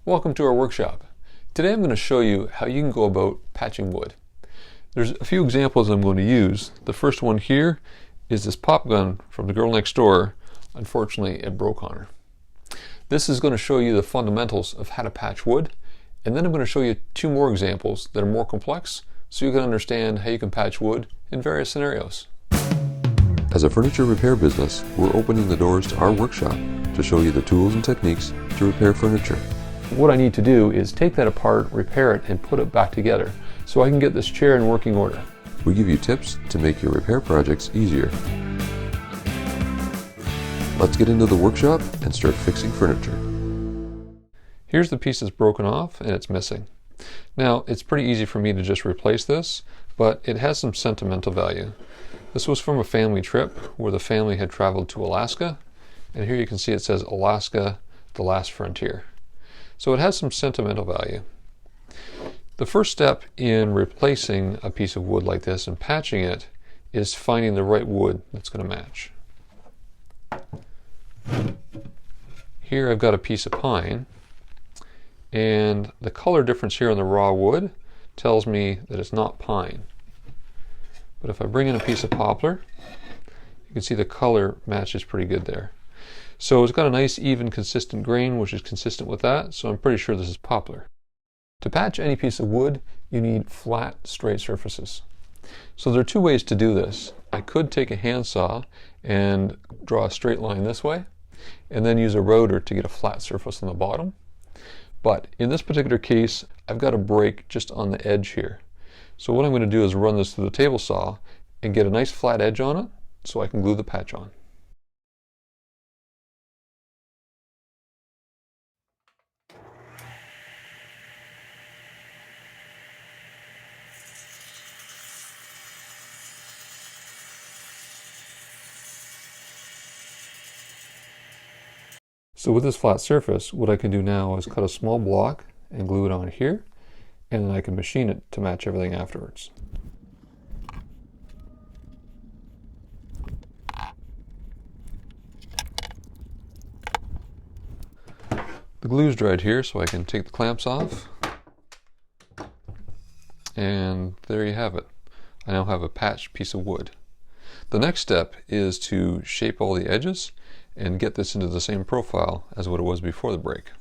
Welcome to our workshop. Today I'm going to show you how you can go about patching wood. There's a few examples I'm going to use. The first one here is this pop gun from the girl next door. Unfortunately, it broke on her. This is going to show you the fundamentals of how to patch wood, and then I'm going to show you two more examples that are more complex so you can understand how you can patch wood in various scenarios. As a furniture repair business, we're opening the doors to our workshop to show you the tools and techniques to repair furniture. What I need to do is take that apart, repair it, and put it back together so I can get this chair in working order. We give you tips to make your repair projects easier. Let's get into the workshop and start fixing furniture. Here's the piece that's broken off and it's missing. Now, it's pretty easy for me to just replace this, but it has some sentimental value. This was from a family trip where the family had traveled to Alaska, and here you can see it says Alaska, the last frontier. So it has some sentimental value. The first step in replacing a piece of wood like this and patching it is finding the right wood that's going to match. Here I've got a piece of pine, and the color difference here on the raw wood tells me that it's not pine. But if I bring in a piece of poplar, you can see the color matches pretty good there. So it's got a nice even consistent grain, which is consistent with that, so I'm pretty sure this is poplar. To patch any piece of wood, you need flat, straight surfaces. So there are two ways to do this. I could take a handsaw and draw a straight line this way, and then use a router to get a flat surface on the bottom. But in this particular case, I've got a break just on the edge here. So what I'm going to do is run this through the table saw and get a nice flat edge on it so I can glue the patch on. So with this flat surface, what I can do now is cut a small block and glue it on here, and then I can machine it to match everything afterwards. The glue's dried here, so I can take the clamps off. And there you have it. I now have a patched piece of wood. The next step is to shape all the edges and get this into the same profile as what it was before the break.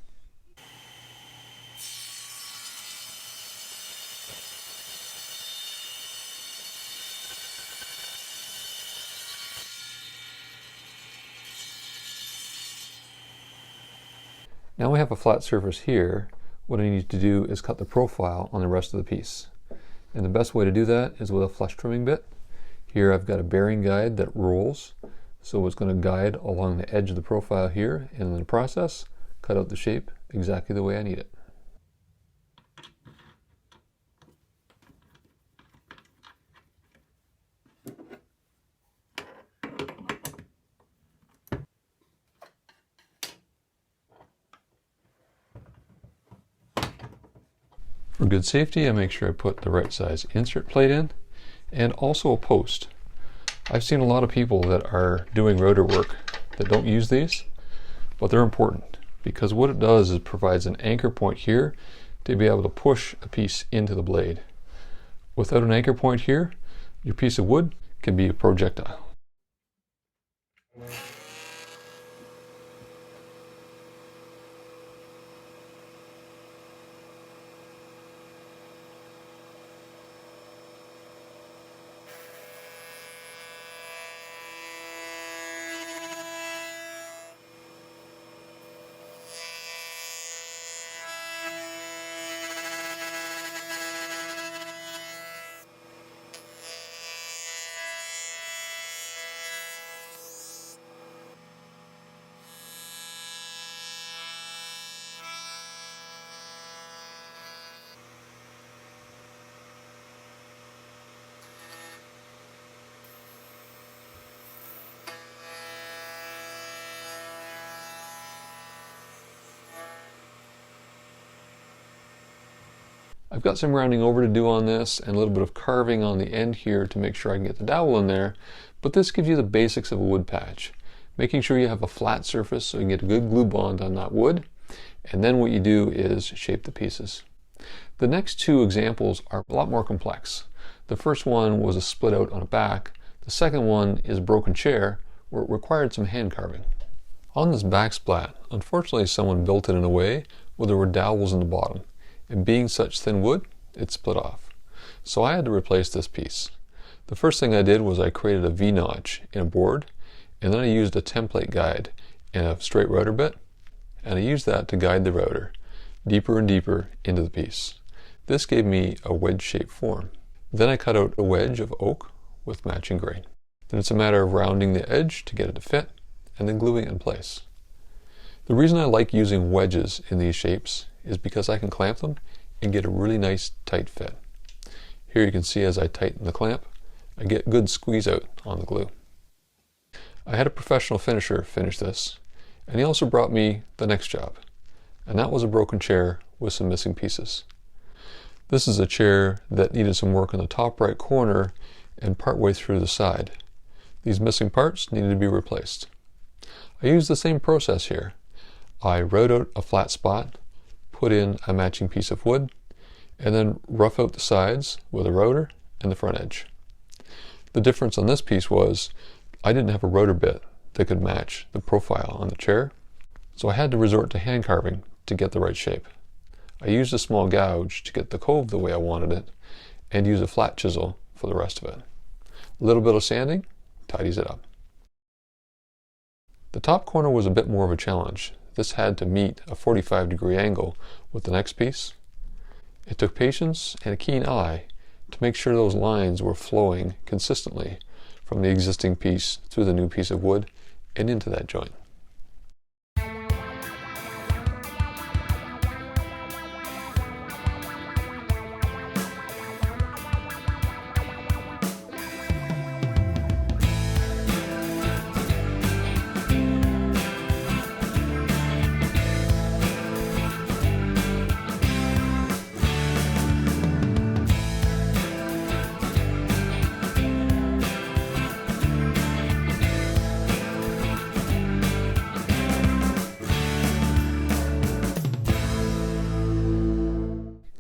Now we have a flat surface here. What I need to do is cut the profile on the rest of the piece. And the best way to do that is with a flush trimming bit. Here I've got a bearing guide that rolls, so it's going to guide along the edge of the profile here, and in the process, cut out the shape exactly the way I need it. For good safety, I make sure I put the right size insert plate in, and also a post. I've seen a lot of people that are doing router work that don't use these, but they're important because what it does is it provides an anchor point here to be able to push a piece into the blade. Without an anchor point here, your piece of wood can be a projectile. I've got some rounding over to do on this and a little bit of carving on the end here to make sure I can get the dowel in there, but this gives you the basics of a wood patch. Making sure you have a flat surface so you can get a good glue bond on that wood, and then what you do is shape the pieces. The next two examples are a lot more complex. The first one was a split out on a back. The second one is a broken chair where it required some hand carving. On this backsplat, unfortunately someone built it in a way where there were dowels in the bottom, and being such thin wood, it split off. So I had to replace this piece. The first thing I did was I created a V-notch in a board, and then I used a template guide and a straight router bit, and I used that to guide the router deeper and deeper into the piece. This gave me a wedge-shaped form. Then I cut out a wedge of oak with matching grain. Then it's a matter of rounding the edge to get it to fit, and then gluing it in place. The reason I like using wedges in these shapes is because I can clamp them and get a really nice tight fit. Here you can see as I tighten the clamp, I get good squeeze out on the glue. I had a professional finisher finish this, and he also brought me the next job, and that was a broken chair with some missing pieces. This is a chair that needed some work in the top right corner and partway through the side. These missing parts needed to be replaced. I used the same process here. I wrote out a flat spot, put in a matching piece of wood, and then rough out the sides with a router and the front edge. The difference on this piece was I didn't have a router bit that could match the profile on the chair, so I had to resort to hand carving to get the right shape. I used a small gouge to get the cove the way I wanted it, and used a flat chisel for the rest of it. A little bit of sanding tidies it up. The top corner was a bit more of a challenge. This had to meet a 45-degree angle with the next piece. It took patience and a keen eye to make sure those lines were flowing consistently from the existing piece through the new piece of wood and into that joint.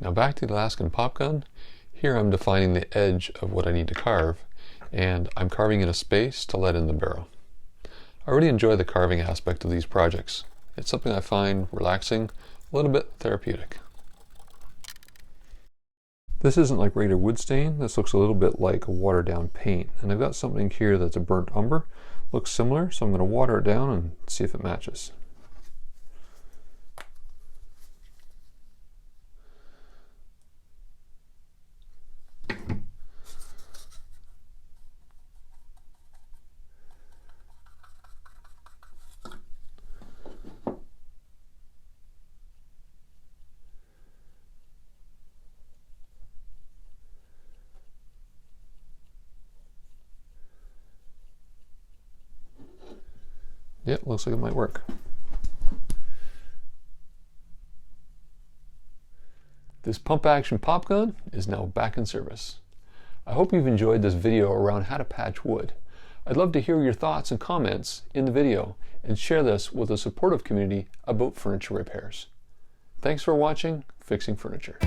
Now back to the Alaskan pop gun. Here I'm defining the edge of what I need to carve, and I'm carving in a space to let in the barrel. I really enjoy the carving aspect of these projects. It's something I find relaxing, a little bit therapeutic. This isn't like regular wood stain. This looks a little bit like a watered down paint, and I've got something here that's a burnt umber. Looks similar, so I'm going to water it down and see if it matches. Yep, looks like it might work. This pump action pop gun is now back in service. I hope you've enjoyed this video around how to patch wood. I'd love to hear your thoughts and comments in the video and share this with a supportive community about furniture repairs. Thanks for watching Fixing Furniture.